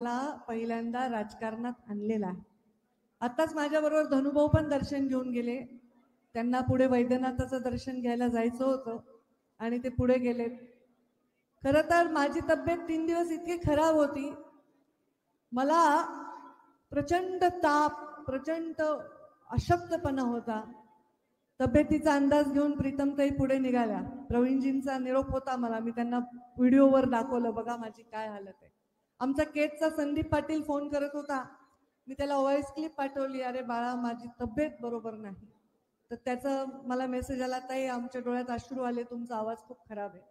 मला पहिल्यांदा राजकारणात आणलेला आहे. आताच माझ्याबरोबर धनुभाऊ पण दर्शन घेऊन गेले. त्यांना पुढे वैद्यनाथाचं दर्शन घ्यायला जायचं होतं आणि ते पुढे गेले. खरं तर माझी तब्येत 3 दिवस इतकी खराब होती, मला प्रचंड ताप, प्रचंड अशक्तपणा होता. तब्येतीचा अंदाज घेऊन प्रीतमताई पुढे निघाल्या. प्रवीणजींचा निरोप होता मला, मी त्यांना व्हिडिओवर दाखवलं, बघा माझी काय हालत आहे. आमचा केजचा संदीप पाटील फोन करत होता, मी त्याला व्हॉइस क्लिप पाठवली, अरे बाळा माझी तब्येत बरोबर नाही. तर त्याचा मला मेसेज आला, ताई आमच्या डोळ्यात अश्रू आले, तुमचा आवाज खूप खराब आहे.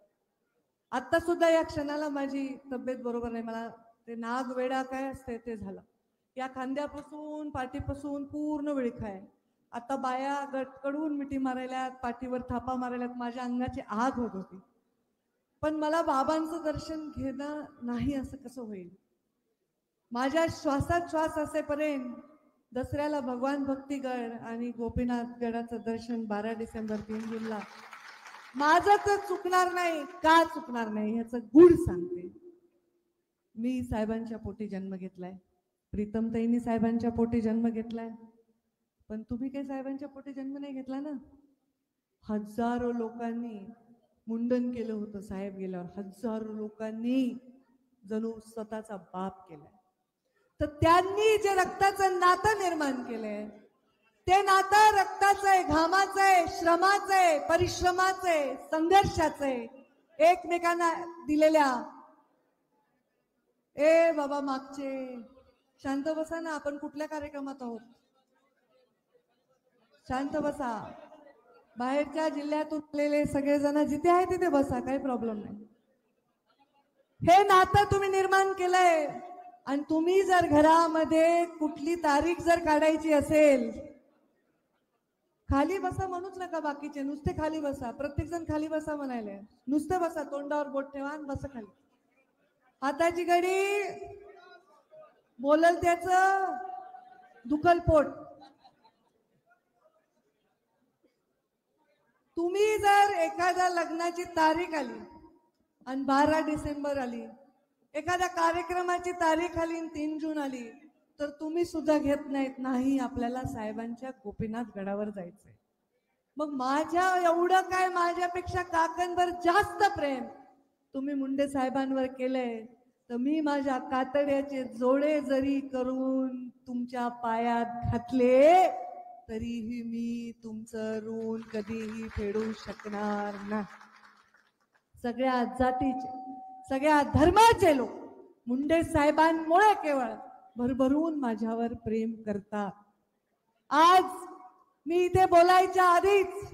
आता सुद्धा या क्षणाला माझी तब्येत बरोबर नाही, मला ते नाग वेडा काय असते ते झालं. या खांद्यापासून पाठीपासून पूर्ण विळखा. आता बाया गटकडून मिठी मारायल्यात, पाठीवर थापा मारायल्यात, माझ्या अंगाची आग होत होती. पण मला बाबांचं दर्शन घेणं नाही असं कसं होईल. माझ्या श्वासात श्वास असेपर्यंत दसऱ्याला भगवान भक्तीगड आणि गोपीनाथ गडाचं दर्शन 12 डिसेंबर 3 जूनला माझं तर चुकणार नाही. का चुकणार नाही ह्याचं गुढ सांगते. मी साहेबांच्या पोटी जन्म घेतलाय, प्रीतमताईंनी साहेबांच्या पोटी जन्म घेतलाय, पण तुम्ही काही साहेबांच्या पोटी जन्म नाही घेतला ना. हजारो लोकांनी मुंडन केलं होतं साहेब गेल्यावर, हजारो लोकांनी जणू स्वतःचा बाप केलाय. तर त्यांनी जे रक्ताचं नातं निर्माण केलंय, ते नातं रक्ताचं आहे, घामाचं आहे, श्रमाचं आहे, परिश्रमाचं आहे, संघर्षाचं आहे, एकमेकांना दिलेल्या. ए बाबा मागचे शांत बसा ना, आपण कुठल्या कार्यक्रमात आहोत, शांत बसा. बाहेरच्या जिल्ह्यातून आलेले सगळेजण जिथे आहे तिथे बसा, काही प्रॉब्लेम नाही. हे नातं तुम्ही निर्माण केलंय. आणि तुम्ही जर घरामध्ये कुठली तारीख जर काढायची असेल, खाली बसा म्हणूच नका, बाकीचे नुसते खाली बसा, प्रत्येक जण खाली बसा म्हणायले, नुसते बसा, तोंडावर बोट ठेवा आणि बसा खाली. हाताची घडी, बोलल त्याचं दुखल पोट. तुम्ही जर एखाद्या लग्नाची तारीख आली आणि 12 डिसेंबर आली, एखाद्या कार्यक्रमाची तारीख आली आणि 3 जून आली, तर तुम्ही सुद्धा घेत नाहीत, नाही आपल्याला साहेबांच्या गोपीनाथ गडावर जायचंय. मग माझ्या एवढं काय, माझ्यापेक्षा काकणभर जास्त प्रेम तुम्ही मुंडे साहेबांवर केलंय, तर मी माझ्या कातड्याचे जोडे जरी करून तुमच्या पायात घातले तरीही मी तुमचं ऋण कधीही फेडू शकणार नाही. सगळ्या जातीचे, सगळ्या धर्माचे लोक मुंडे साहेबांमुळे केवळ भरभरून माझ्यावर प्रेम करतात. आज मी इथे बोलायच्या आधीच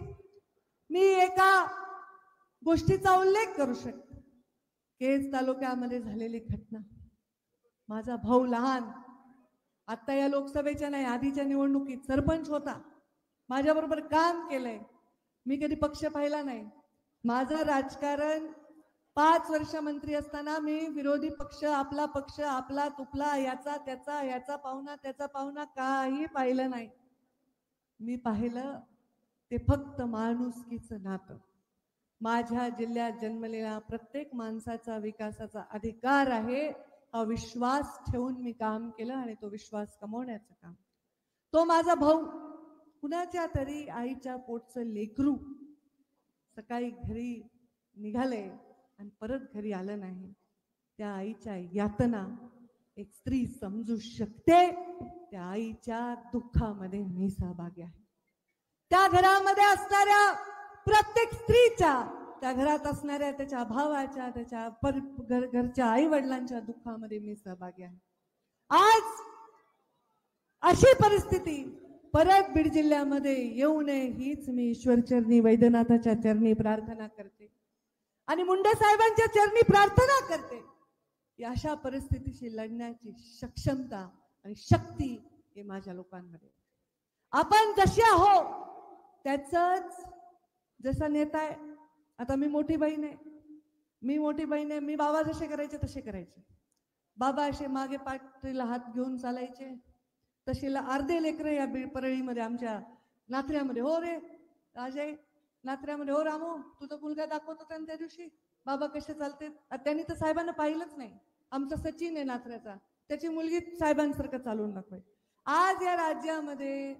मी एका गोष्टीचा उल्लेख करू शकते. केज तालुक्यामध्ये झालेली घटना. माझा भाऊ लहान, आता या लोकसभेच्या नाही, आधीच्या निवडणुकीत सरपंच होता, माझ्याबरोबर काम केलंय. मी कधी पक्ष पाहिला नाही. माझं राजकारण 5 वर्ष मंत्री असताना मी विरोधी पक्ष, आपला पक्ष, आपला तुपला, याचा त्याचा, याचा पाहुणा त्याचा पाहुणा, काही पाहिलं नाही. मी पाहिलं ते फक्त माणुसकीचं नातं. माझ्या जिल्ह्यात जन्मलेला प्रत्येक माणसाचा विकासाचा अधिकार आहे, हा विश्वास ठेवून मी काम केलं आणि तो विश्वास कमवण्याचं काम. तो माझा भाऊ कुणाच्या तरी आईच्या पोटचं लेकरू सकाळी घरी निघाले आणि परत घरी आलं नाही. त्या आईच्या यातना एक स्त्री समजू शकते. त्या आईच्या दुःखामध्ये मी सहभागी आहे. त्या घरामध्ये असणाऱ्या प्रत्येक स्त्रीच्या, त्या घरात असणाऱ्या त्याच्या भावाच्या, त्याच्या घरच्या आई वडिलांच्या दुःखामध्ये मी सहभागी आहे. आज अशी परिस्थिती परत बीड जिल्ह्यामध्ये येऊ नये हीच मी ईश्वर चरणी, वैद्यनाथाच्या चरणी प्रार्थना करते आणि मुंडे साहेबांच्या चरणी प्रार्थना करते. अशा परिस्थितीशी लढण्याची सक्षमता आणि शक्ती हे माझ्या लोकांमध्ये. आपण जसे आहोत त्याचंच, जसा नेता आहे, आता मी मोठी बहीण आहे, मी बाबा जसे करायचे तसे करायचे. बाबा असे मागे पाठीला हात घेऊन चालायचे, तशीला अर्धे लेकरं या परळीमध्ये आमच्या नाथऱ्यामध्ये, हो रे राजे, नाथऱ्यामध्ये, हो रामू तुझा मुलगा दाखवत होता त्या दिवशी बाबा कसे चालते. त्यांनी तर साहेबांना पाहिलंच नाही. आमचा सचिन आहे नाथऱ्याचा, त्याची मुलगी साहेबांसारखं चालवून दाखवाय. आज या राज्यामध्ये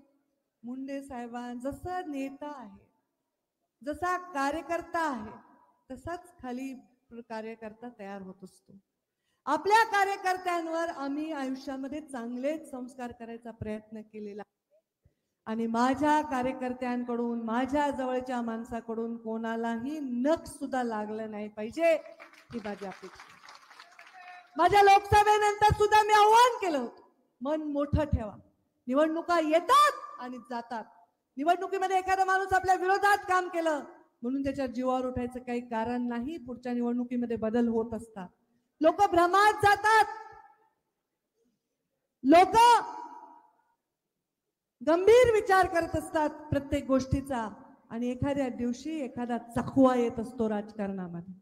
मुंडे साहेबां जसं नेता आहे, जसा कार्यकर्ता आहे, तसाच खाली कार्यकर्ता तयार होत असतो. आपल्या कार्यकर्त्यांवर आम्ही आयुष्यामध्ये चांगलेच संस्कार करायचा प्रयत्न केलेला आणि माझ्या कार्यकर्त्यांकडून, माझ्या जवळच्या माणसाकडून कोणालाही नख सुद्धा लागलं नाही पाहिजे ही माझी अपेक्षा. माझ्या लोकसभेनंतर सुद्धा मी आव्हान केलं होतं, मन मोठं ठेवा. निवडणुका येतात आणि जातात. निवडणुकीमध्ये एखादा माणूस आपल्या विरोधात काम केलं म्हणून त्याच्या जीवावर उठायचं काही कारण नाही. पुढच्या निवडणुकीमध्ये बदल होत असतात. लोक भ्रमात जातात, लोक गंभीर विचार करत असतात प्रत्येक गोष्टीचा आणि एखाद्या दिवशी एखादा चकवा येत असतो राजकारणामध्ये.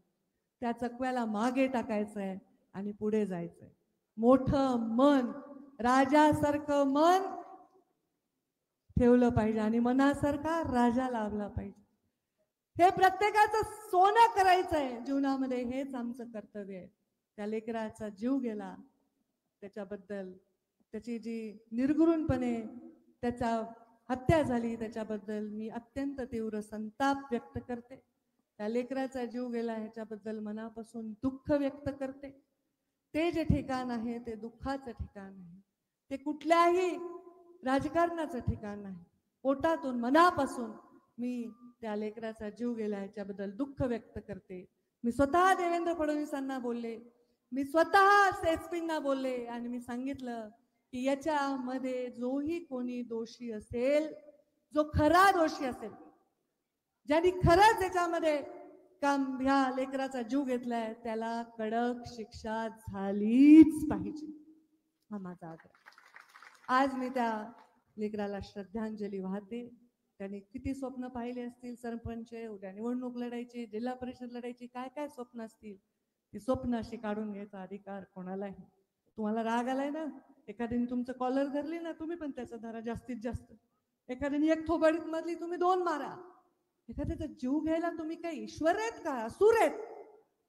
त्या चकव्याला मागे टाकायचंय आणि पुढे जायचंय. मोठं मन, राजासारखं मन ठेवलं पाहिजे आणि मनासारखा राजा लाभला पाहिजे. हे प्रत्येकाचं सोनं करायचंय जीवनामध्ये, हेच आमचं कर्तव्य आहे. त्या लेकराचा जीव गेला त्याच्याबद्दल, त्याची जी निर्घृणपणे त्याचा हत्या झाली त्याच्याबद्दल मी अत्यंत तीव्र संताप व्यक्त करते. त्या लेकराचा जीव गेला ह्याच्याबद्दल मनापासून दुःख व्यक्त करते. ते जे ठिकाण आहे ते दुःखाचं ठिकाण आहे, ते कुठल्याही राजकारणाचं ठिकाण नाही. पोटातून मनापासून मी त्या लेकराचा जीव गेला ह्याच्याबद्दल दुःख व्यक्त करते. मी स्वतः देवेंद्र फडणवीसांना बोलले, मी स्वतः एसपींना बोलले आणि मी सांगितलं की याच्यामध्ये जोही कोणी दोषी असेल, जो खरा दोषी असेल, ज्यांनी खरंच याच्यामध्ये काम ह्या लेकराचा जीव घेतलाय, त्याला कडक शिक्षा झालीच पाहिजे हा माझा आग्रह. आज मी त्या लेकराला श्रद्धांजली वाहते. त्याने किती स्वप्न पाहिले असतील, सरपंच, उद्या निवडणूक लढायची, जिल्हा परिषद लढायची, काय काय स्वप्न असतील, ती स्वप्न अशी काढून घ्यायचा अधिकार कोणालाही. तुम्हाला राग आलाय ना, एखाद्याने तुमचं कॉलर धरली ना, तुम्ही पण त्याचा धरा जास्तीत जास्त. एखाद्याने एक थोबाडीत मारली, तुम्ही 2 मारा. एखाद्याचा जीव घ्यायला तुम्ही काय ईश्वर आहेत का, असुर आहेत,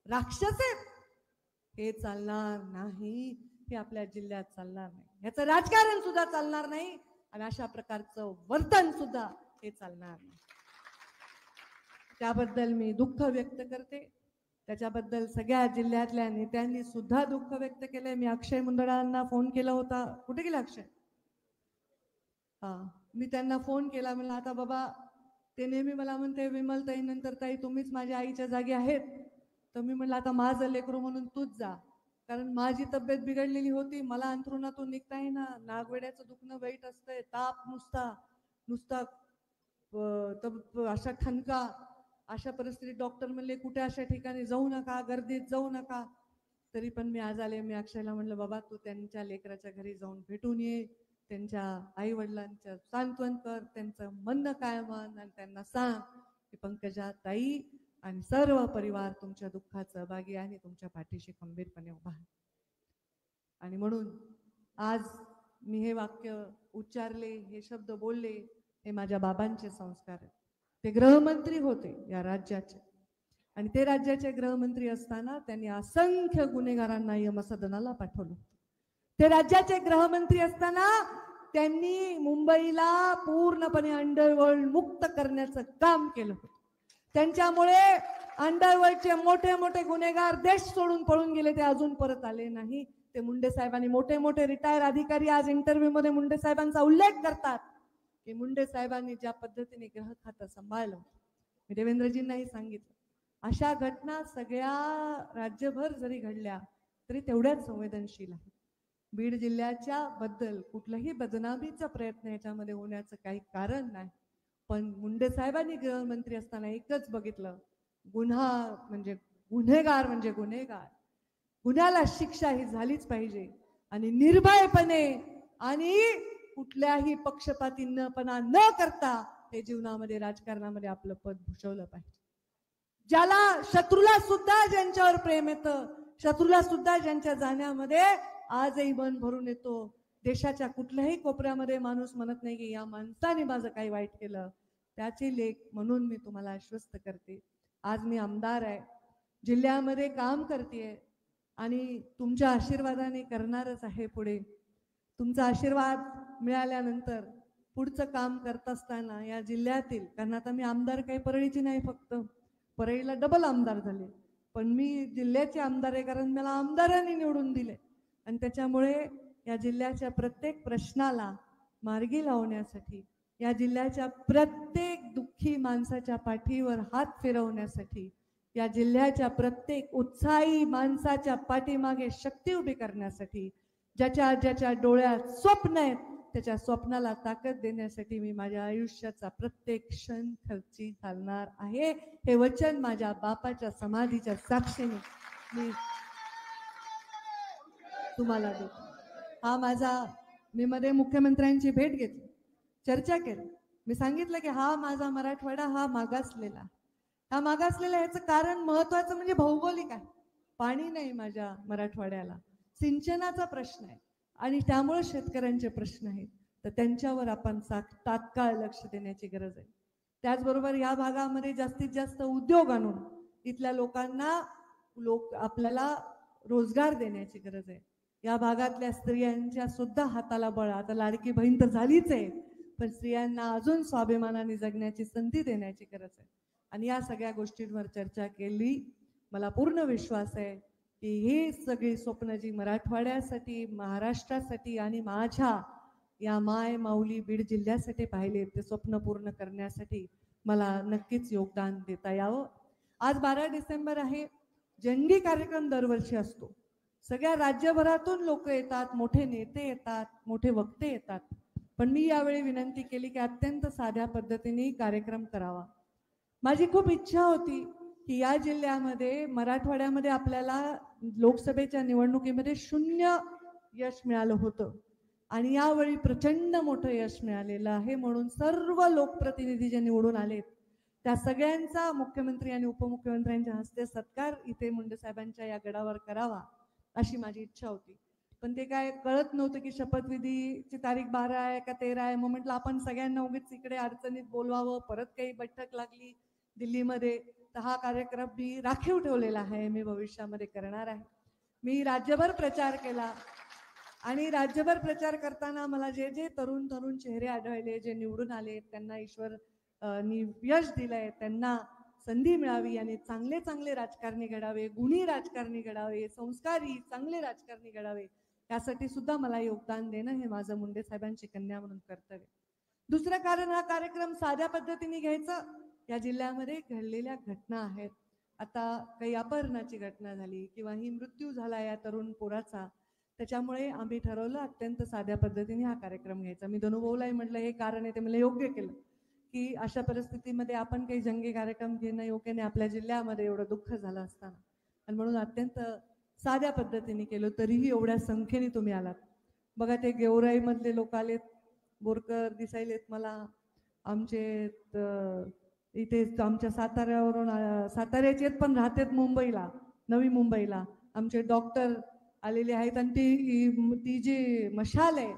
राक्षस आहेत? हे चालणार नाही. हे आपल्या जिल्ह्यात चालणार नाही. याचं राजकारण सुद्धा चालणार नाही आणि अशा प्रकारचं वर्तन सुद्धा हे चालणार नाही. त्याबद्दल मी दुःख व्यक्त करते. त्याच्याबद्दल सगळ्या जिल्ह्यातल्या नेत्यांनी सुद्धा दुःख व्यक्त केलंय. मी अक्षय मुंदडांना फोन केला होता. कुठे गेला अक्षय? मी त्यांना फोन केला. म्हणलं आता बाबा, ते नेहमी मला म्हणते विमलताई नंतर ताई तुम्हीच माझ्या आईच्या जागी आहेत. तर मी म्हणलं आता माझं लेकरू म्हणून तूच जा, कारण माझी तब्येत बिघडलेली होती. मला अंथरुणातून निघता येईना, नागवेड्याचं दुखणं वाईट असतंय, ताप नुसता नुसता अशा ठणका. अशा परिस्थितीत डॉक्टर म्हणले कुठे अशा ठिकाणी जाऊ नका, गर्दीत जाऊ नका. तरी पण मी आज आले. मी अक्षयला म्हणलं बाबा तू त्यांच्या लेकराच्या घरी जाऊन भेटून ये, त्यांच्या आई वडिलांचं सांत्वन कर, त्यांचं म्हणणं काय म्हण आणि त्यांना सांग की पंकजा ताई आणि सर्व परिवार तुमच्या दुःखात सहभागी आहे, तुमच्या पाठीशी खंबीरपणे उभा आहे. आणि म्हणून आज मी हे वाक्य उच्चारले, हे शब्द बोलले, हे माझ्या बाबांचे संस्कार आहेत. ते गृहमंत्री होते या राज्याचे आणि ते राज्याचे गृहमंत्री असताना त्यांनी असंख्य गुन्हेगारांना यमसदनाला पाठवलं. ते राज्याचे गृहमंत्री असताना त्यांनी मुंबईला पूर्णपणे अंडरवर्ल्ड मुक्त करण्याचं काम केलं होतं. त्यांच्यामुळे अंडरवर्ल्डचे मोठे मोठे गुन्हेगार देश सोडून पळून गेले, ते अजून परत आले नाही. ते मुंडे साहेबांनी, मोठे मोठे रिटायर अधिकारी आज इंटरव्ह्यू मध्ये मुंडे साहेबांचा उल्लेख करतात की मुंडे साहेबांनी ज्या पद्धतीने ग्रह खातं सांभाळलं. मी देवेंद्रजींनाही सांगितलं, अशा घटना सगळ्या राज्यभर जरी घडल्या तरी तेवढ्याच संवेदनशील आहे. बीड जिल्ह्याच्या बद्दल कुठलाही बदनामीचा प्रयत्न याच्यामध्ये होण्याचं काही कारण नाही. पण मुंडे साहेबांनी गृहमंत्री असताना एकच बघितलं, गुन्हा म्हणजे गुन्हेगार म्हणजे गुन्हेगार, गुन्ह्याला शिक्षा ही झालीच पाहिजे आणि निर्भयपणे आणि कुठल्याही पक्षपातीपणा न करता हे जीवनामध्ये राजकारणामध्ये आपलं पद भूषवलं पाहिजे. ज्याला शत्रूला सुद्धा ज्यांच्यावर प्रेम येतं, शत्रूला सुद्धा ज्यांच्या जाण्यामध्ये आजही मन भरून येतो, देशाच्या कुठल्याही कोपऱ्यामध्ये माणूस म्हणत नाही की या माणसाने माझं काही वाईट केलं, त्याची लेख म्हणून मी तुम्हाला आश्वस्त करते. आज मी आमदार आहे, जिल्ह्यामध्ये काम करतेय, आणि तुमच्या आशीर्वादाने करणारच आहे पुढे. तुमचा आशीर्वाद मिळाल्यानंतर पुढचं काम करत असताना या जिल्ह्यातील, कारण आता मी आमदार काही परळीची नाही, फक्त परळीला डबल आमदार झाले, पण मी जिल्ह्याचे आमदार आहे कारण मला आमदारांनी निवडून दिले. आणि त्याच्यामुळे या जिल्ह्याच्या प्रत्येक प्रश्नाला मार्गी लावण्यासाठी, या जिल्ह्याच्या प्रत्येक दुःखी माणसाच्या पाठीवर हात फिरवण्यासाठी, या जिल्ह्याच्या प्रत्येक उत्साही माणसाच्या पाठीमागे शक्ती उभी करण्यासाठी, ज्याच्या डोळ्यात स्वप्न आहेत त्याच्या स्वप्नाला ताकद देण्यासाठी मी माझ्या आयुष्याचा प्रत्येक क्षण खर्ची घालणार आहे. हे वचन माझ्या बापाच्या समाधीच्या साक्षीने मी तुम्हाला देतो. हा माझा, मी मध्ये मुख्यमंत्र्यांची भेट घेतली, चर्चा केली, मी सांगितलं की हा माझा मराठवाडा हा मागासलेला, हा मागासलेला याचं कारण महत्वाचं म्हणजे भौगोलिक आहे. पाणी नाही माझ्या मराठवाड्याला, सिंचनाचा प्रश्न आहे आणि त्यामुळे शेतकऱ्यांचे प्रश्न आहेत, तर त्यांच्यावर आपण तात्काळ लक्ष देण्याची गरज आहे. त्याचबरोबर या भागामध्ये जास्तीत जास्त उद्योग आणून इथल्या लोकांना आपल्याला रोजगार देण्याची गरज आहे. या भागातल्या स्त्रियांच्या सुद्धा हाताला बळ, आता लाडकी बहीण तर झालीच आहे, पण स्त्रियांना अजून स्वाभिमानाने जगण्याची संधी देण्याची गरज आहे. आणि या सगळ्या गोष्टींवर चर्चा केली. मला पूर्ण विश्वास आहे की ही सगळी स्वप्न जी मराठवाड्यासाठी, महाराष्ट्रासाठी आणि माझ्या या माय माऊली बीड जिल्ह्यासाठी पाहिले, ते स्वप्न पूर्ण करण्यासाठी मला नक्कीच योगदान देता यावं. आज 12 डिसेंबर आहे. जंगी कार्यक्रम दरवर्षी असतो, सगळ्या राज्यभरातून लोक येतात, मोठे नेते येतात, मोठे वक्ते येतात, पण मी यावेळी विनंती केली की अत्यंत साध्या पद्धतीने कार्यक्रम करावा. माझी खूप इच्छा होती की या जिल्ह्यामध्ये, मराठवाड्यामध्ये आपल्याला लोकसभेच्या निवडणुकीमध्ये 0 यश मिळालं होतं आणि यावेळी प्रचंड मोठं यश मिळालेलं आहे. म्हणून सर्व लोकप्रतिनिधी जे निवडून आलेत त्या सगळ्यांचा मुख्यमंत्री आणि उपमुख्यमंत्र्यांच्या हस्ते सत्कार इथे मुंडे साहेबांच्या या गडावर करावा अशी माझी इच्छा होती. पण ते काय कळत नव्हतं की शपथविधीची तारीख 12 आहे का 13 आहे. मग म्हटलं आपण सगळ्यांना उगीच इकडे अडचणीत बोलवावं, परत काही बैठक लागली दिल्लीमध्ये, तर हा कार्यक्रम मी राखीव ठेवलेला आहे, मी भविष्यामध्ये करणार आहे. मी राज्यभर प्रचार केला आणि राज्यभर प्रचार करताना मला जे जे तरुण चेहरे आढळले, जे निवडून आले, त्यांना ईश्वर यश दिलंय, त्यांना संधी मिळावी आणि चांगले चांगले राजकारणी घडावे, गुणी राजकारणी घडावे, संस्कारी चांगले राजकारणी घडावे, यासाठी सुद्धा मला योगदान देणं हे माझं मुंडे साहेबांची कन्या म्हणून कर्तव्य. दुसरं कारण, हा कार्यक्रम साध्या पद्धतीने घ्यायचं. या जिल्ह्यामध्ये घडलेल्या घटना आहेत, आता काही अपहरणाची घटना झाली किंवा ही मृत्यू झाला या तरुण पोराचा, त्याच्यामुळे आम्ही ठरवलं अत्यंत साध्या पद्धतीने हा कार्यक्रम घ्यायचा. मी धनुभाऊलाही म्हटलं हे कारण आहे, ते मला योग्य केलं की अशा परिस्थितीमध्ये आपण काही जंगी कार्यक्रम घेणं योग्य नाही, आपल्या जिल्ह्यामध्ये एवढं दुःख झालं असताना, आणि म्हणून अत्यंत साध्या पद्धतीने केलं. तरीही एवढ्या संख्येने तुम्ही आलात. बघा ते गेवराई मधले लोक आलेत, बोरकर दिसायलेत मला, आमचे इथे आमच्या साताऱ्यावरून, साताऱ्याचे पण राहतात मुंबईला, नवी मुंबईला आमचे डॉक्टर आलेले आहेत. आणि ती जी मशाल आहे,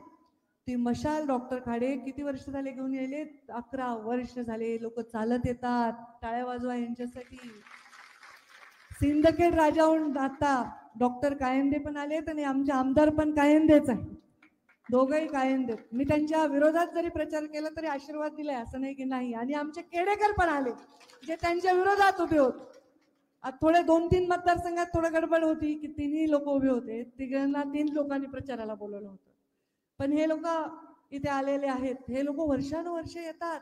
ती मशाल डॉक्टर खाडे किती वर्ष झाले घेऊन यायले? 11 वर्ष झाले. लोक चालत येतात, टाळ्या वाजवा यांच्यासाठी. सिंदखेड राजाहून आता डॉक्टर कायंदे पण आलेत आणि आमचे आमदार पण कायंदेच आहे, दोघंही कायंदेत. मी त्यांच्या विरोधात जरी प्रचार केला तरी आशीर्वाद दिलाय, असं नाही की नाही. आणि आमचे केडेकर पण आले जे त्यांच्या विरोधात उभे होते. थोडे 2-3 मतदारसंघात थोडं गडबड होती की 3 लोक उभे होते, तिघांना 3 लोकांनी प्रचाराला बोलवलं होतं. पण हे लोक इथे आलेले आहेत, हे लोक वर्षानुवर्ष येतात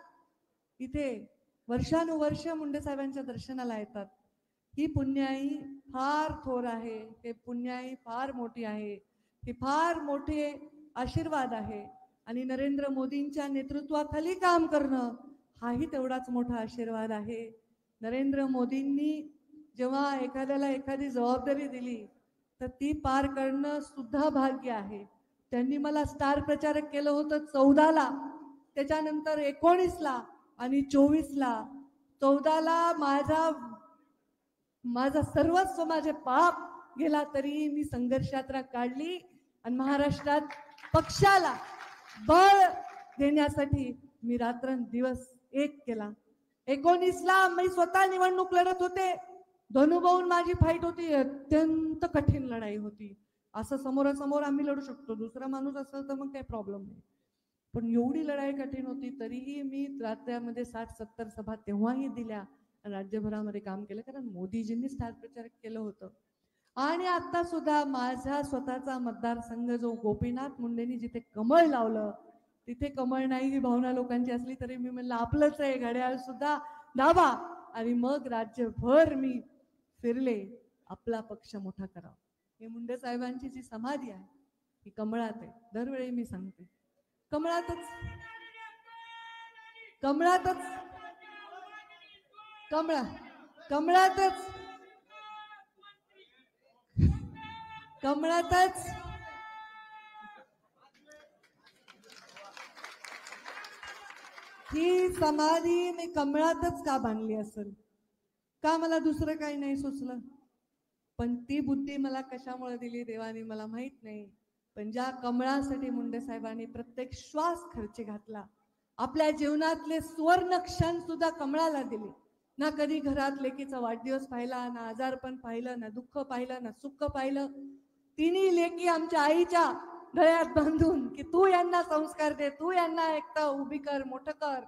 इथे, वर्षानुवर्ष मुंडे साहेबांच्या दर्शनाला येतात. ही पुण्याई फार थोर आहे, हे पुण्याई फार मोठी आहे, हे फार मोठे आशीर्वाद आहे. आणि नरेंद्र मोदींच्या नेतृत्वाखाली काम करणं हाही तेवढाच मोठा आशीर्वाद आहे. नरेंद्र मोदींनी जेव्हा एखाद्याला एखादी जबाबदारी दिली तर ती पार करणं सुद्धा भाग्य आहे. त्यांनी मला स्टार प्रचारक केलं होतं 14ला, त्याच्यानंतर 19ला आणि 24ला. 14ला माझा सर्वस्व, माझे पाप गेला तरी मी संघर्ष यात्रा काढली आणि महाराष्ट्रात पक्षाला बळ देण्यासाठी मी रात्रंदिवस एक केला. 19ला मी स्वतः निवडणूक लढत होते, धनुभाऊन माझी फाईट होती, अत्यंत कठीण लढाई होती. असं समोरासमोर आम्ही लढू शकतो, दुसरा माणूस असेल तर मग काही प्रॉब्लेम नाही. पण एवढी लढाई कठीण होती, तरीही मी राज्यामध्ये 60-70 सभा तेव्हाही दिल्या, राज्यभरामध्ये काम केलं, कारण मोदीजींनी स्टार प्रचारक केलं होतं. आणि आता सुद्धा माझा स्वतःचा मतदारसंघ जो गोपीनाथ मुंडेंनी जिथे कमळ लावलं, तिथे कमळ नाही ही भावना लोकांची असली तरी मी म्हणलं आपलंच आहे, घड्याळ सुद्धा दाबा. आणि मग राज्यभर मी फिरले, आपला पक्ष मोठा करावा. हे मुंडे साहेबांची जी समाधी आहे ही कमळात आहे. दरवेळी मी सांगते, कमळातच कमळातच कमळा कमळातच कमळातच ही समाधी मी कमळातच का बांधली असेल, का मला दुसरं काही नाही सुचलं. पण ती बुद्धी मला कशामुळे दिली देवाने मला माहित नाही. पण ज्या कमळासाठी मुंडे साहेबांनी प्रत्येक श्वास खर्ची घातला, आपल्या जीवनातले सुवर्ण क्षण सुद्धा कमळाला दिले. ना कधी घरात लेकीचा वाढदिवस पाहिला, ना आजारपण पाहिलं, ना दुःख पाहिलं, ना सुख पाहिलं. तिन्ही लेकी आमच्या आईच्या गळ्यात बांधून की तू यांना संस्कार दे, तू यांना एकता उभी कर, मोठं कर.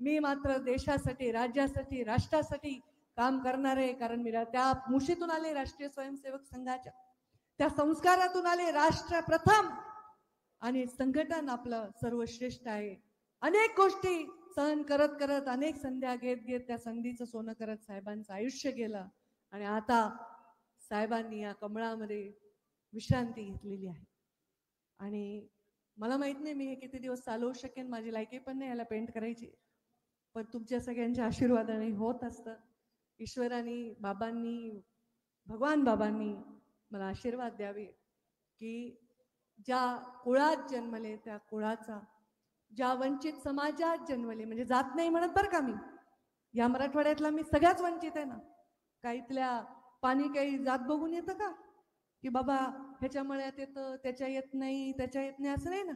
मी मात्र देशासाठी, राज्यासाठी, राष्ट्रासाठी काम करणार आहे. कारण मी त्या मुशीतून आले, राष्ट्रीय स्वयंसेवक संघाच्या त्या संस्कारातून आले. राष्ट्र प्रथम आणि संघटन आपलं सर्वश्रेष्ठ आहे. अनेक गोष्टी सहन करत करत, अनेक संध्या घेत घेत त्या संधीचं सोनं करत साहेबांचं आयुष्य गेलं. आणि आता साहेबांनी या कमळामध्ये विश्रांती घेतलेली आहे. आणि मला माहित नाही मी हे किती दिवस चालवू शकेन, माझी लायकी पण नाही याला पेंट करायची. पण तुमच्या सगळ्यांच्या आशीर्वादाने होत असतं. ईश्वराने, बाबांनी, भगवान बाबांनी मला आशीर्वाद द्यावे की ज्या कुळात जन्मले त्या कुळाचा, ज्या वंचित समाजात जन्मले, म्हणजे जात नाही म्हणत बरं का मी, या मराठवाड्यातला मी सगळ्याच वंचित आहे ना. काहीतल्या पाणी काही जात बघून येतं का, की बाबा ह्याच्या मळ्यात येतं त्याच्या येत नाही, त्याच्या येत नाही, असं नाही ना.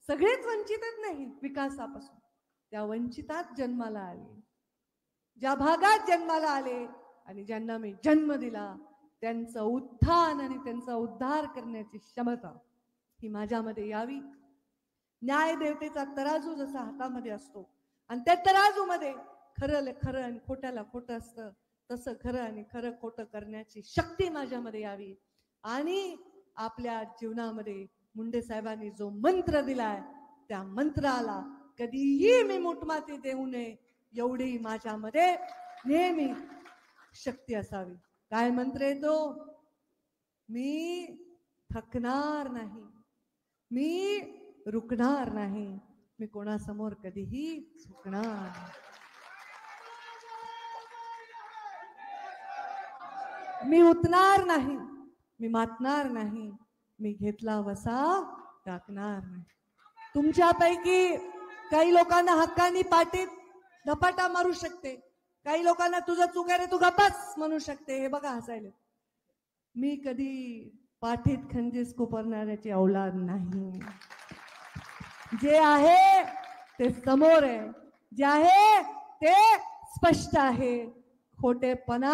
सगळेच वंचितच नाही विकासापासून. त्या वंचितात जन्माला आले, ज्या भागात जन्माला आले आणि ज्यांना मी जन्म दिला, त्यांचं उत्थान आणि त्यांचा उद्धार करण्याची क्षमता ही माझ्यामध्ये यावी. न्याय देवतेचा तराजू जसा हातामध्ये असतो आणि त्या तराजूमध्ये खरं खरं आणि खोट्याला खोटं असतं, तसं खरं आणि खरं खोटं करण्याची शक्ती माझ्यामध्ये यावी. आणि आपल्या जीवनामध्ये मुंडे साहेबांनी जो मंत्र दिलाय त्या मंत्राला कधीही मी मुठमाती देऊ नये, एवढी माझ्यामध्ये नेहमी शक्ती असावी. काय मंत्र आहे तो? मी थकणार नाही, मी रुकणार नाही, मी कोणासमोर कधीही झुकणार. मी उतणार नाही, मी मातणार नाही, मी घेतला वसा टाकणार नाही. तुमच्यापैकी काही लोकांना हक्कानी पाठीत धपाटा मारू शकते, काही लोकांना तुझं चूक आहे रे तू गप्पाच म्हणू शकते. हे बघा हसायला, मी कधी पाठीत खंजीस कुपरणाऱ्याची औलाद नाही. जे आहे ते समोर आहे, जे आहे ते स्पष्ट आहे. खोटेपणा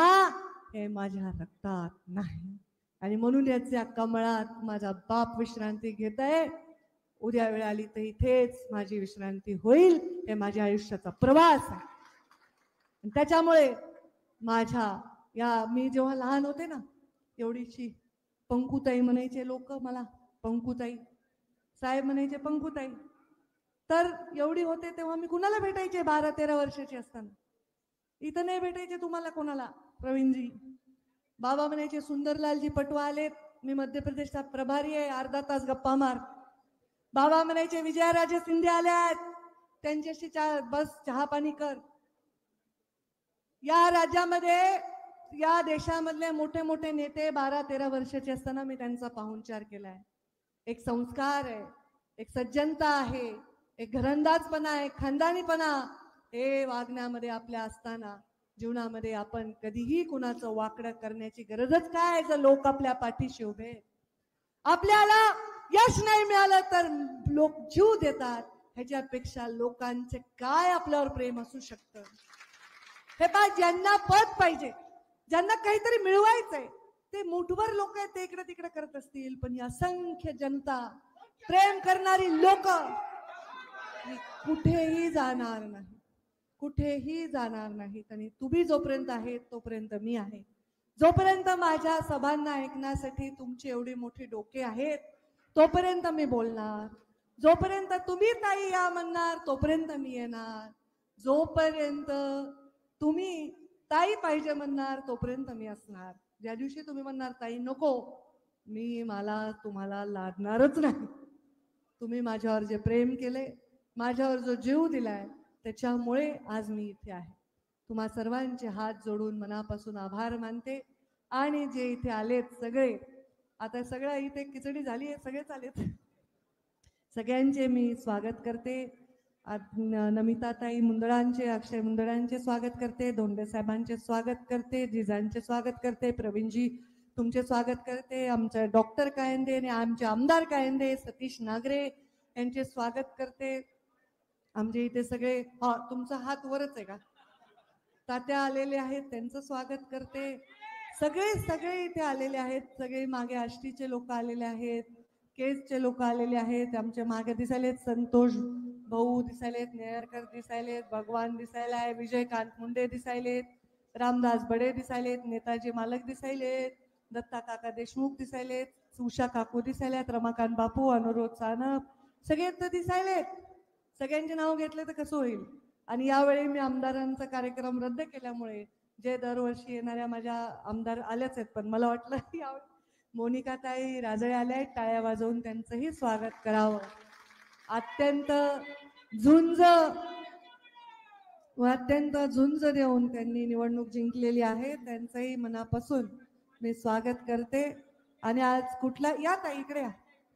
हे माझ्या रक्तात नाही. आणि म्हणून याच्या कमळात माझा बाप विश्रांती घेत आहे. उद्या वेळ आली तर इथेच माझी विश्रांती होईल. हे माझ्या आयुष्याचा प्रवास आहे. त्याच्यामुळे माझ्या या मी जेव्हा लहान होते ना, एवढीशी पंकुताई म्हणायचे लोक मला, पंकुताई साहेब म्हणायचे पंकुताई. तर एवढी होते तेव्हा मी कुणाला भेटायचे 12-13 वर्षाची असताना. इथं नाही भेटायचे तुम्हाला कोणाला, प्रवीणजी. बाबा म्हणायचे सुंदरलालजी पटवा आलेत, मी मध्य प्रदेशचा प्रभारी आहे, अर्धा तास गप्पा मार. बाबा म्हणायचे विजयाराजे शिंदे आल्यात, त्यांच्याशी बस चहा पाणी कर. या राज्यामध्ये, या देशामधले मोठे मोठे नेते 12-13 वर्षाचे असताना मी त्यांचा पाहुणचार केलाय. एक संस्कार आहे, एक सज्जनता आहे, एक घरंदाजपणा आहे, खानदानीपणा हे वागण्यामध्ये आपल्या असताना जीवनामध्ये आपण कधीही कुणाचं वाकडं करण्याची गरजच काय, जर लोक आपल्या पाठीशी उभे. आपल्याला यश नाही मिळालं तर लोक जीव देतात, ह्याच्यापेक्षा लोकांचे काय आपल्यावर प्रेम असू शकतं. हे पा, ज्यांना पद पाहिजे ज्यांना काहीतरी मिळवायचंय ते मुठभर लोक आहेत, ते इकडे तिकडे करत असतील, पण ही असंख्य जनता, प्रेम करणारी लोक कुठेही जाणार नाही, कुठेही जाणार नाहीत. आणि तुम्ही जोपर्यंत आहेत तोपर्यंत मी आहे. जोपर्यंत माझ्या सभांना ऐकण्यासाठी तुमची एवढी मोठी डोके आहेत तोपर्यंत मी बोलणार. जोपर्यंत तुम्ही ताई या म्हणणार तोपर्यंत मी येणार. जोपर्यंत तुम्ही ताई पाहिजे म्हणणार तोपर्यंत मी असणार. ज्या दिवशी तुम्ही म्हणणार ताई नको, मला तुम्हाला लादणारच नाही. तुम्ही माझ्यावर जे प्रेम केले, माझ्यावर जो जीव दिलाय, त्याच्यामुळे आज मी इथे आहे. तुम्हा सर्वांचे हात जोडून मनापासून आभार मानते. आणि जे इथे आलेत सगळे, आता सगळं इथे खिचडी झाली आहे, सगळेच आलेत, सगळ्यांचे मी स्वागत करते. नमिताताई मुंदळांचे, अक्षय मुंदळांचे स्वागत करते, धोंडे साहेबांचे स्वागत करते, जिजांचे स्वागत करते, प्रवीणजी तुमचे स्वागत करते, आमचे डॉक्टर कायंदे आणि आमचे आमदार कायंदे सतीश नागरे यांचे स्वागत करते. आमचे इथे सगळे, तुमचा हात वरच आहे का, तात्या आलेले आहेत त्यांचं स्वागत करते. सगळे सगळे इथे आलेले आहेत, सगळे मागे आष्टीचे लोक आलेले आहेत, केसचे लोक आलेले आहेत, आमच्या मागे दिसायलेत संतोष भाऊ दिसायलेत, नेयरकर दिसायलेत, भगवान दिसायलाय, विजयकांत मुंडे दिसायलेत, रामदास बडे दिसायलेत, नेताजी मालक दिसायलेत, दत्ता काका देशमुख दिसायलेत, उषा काकू दिसायलेत, रमाकांत बापू, अनुरोध सानप सगळे तर दिसायलेत. सगळ्यांचे नाव घेतले तर कसं होईल. आणि यावेळी मी आमदारांचा कार्यक्रम रद्द केल्यामुळे जे दरवर्षी येणाऱ्या माझ्या आमदार आल्याच आहेत, पण मला वाटलं यावेळी मोनिका ताई राजळे आल्या आहेत, टाळ्या वाजवून त्यांचंही स्वागत करावं. अत्यंत झुंज देऊन त्यांनी निवडणूक जिंकलेली आहे, त्यांचंही मनापासून मी स्वागत करते. आणि आज या ताई इकडे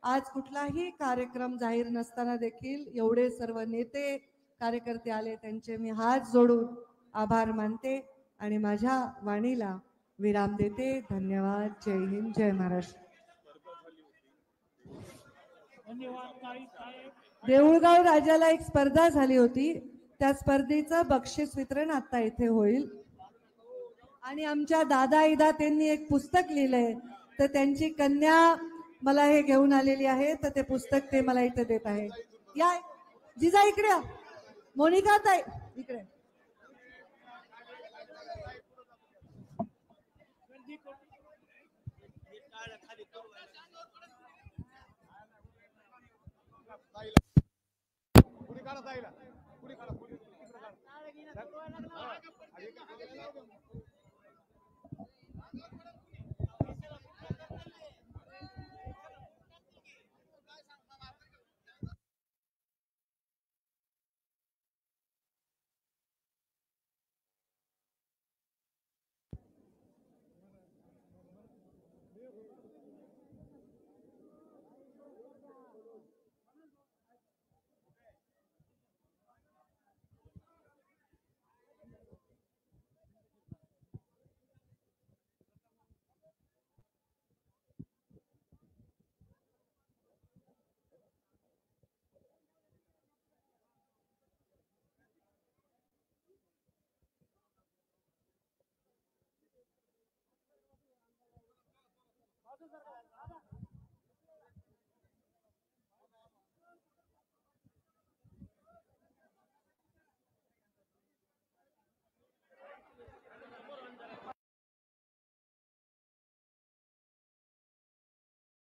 आज कुठलाही कार्यक्रम जाहीर नसताना देखील एवढे सर्व नेते कार्यकर्ते आले, त्यांचे मी हात जोडून आभार मानते आणि माझ्या वाणीला विराम देते. धन्यवाद. जय हिंद, जय महाराष्ट्र. देऊळगाव राजाला एक स्पर्धा झाली होती, त्या स्पर्धेचं बक्षीस वितरण आता इथे होईल. आणि आमच्या दादा इदा त्यांनी एक पुस्तक लिहिलंय, तर त्यांची कन्या मला हे घेऊन आलेली आहे, तर ते पुस्तक ते मला इथे देत आहे. या जिजा इकडे, मोनिका ताई इकडे.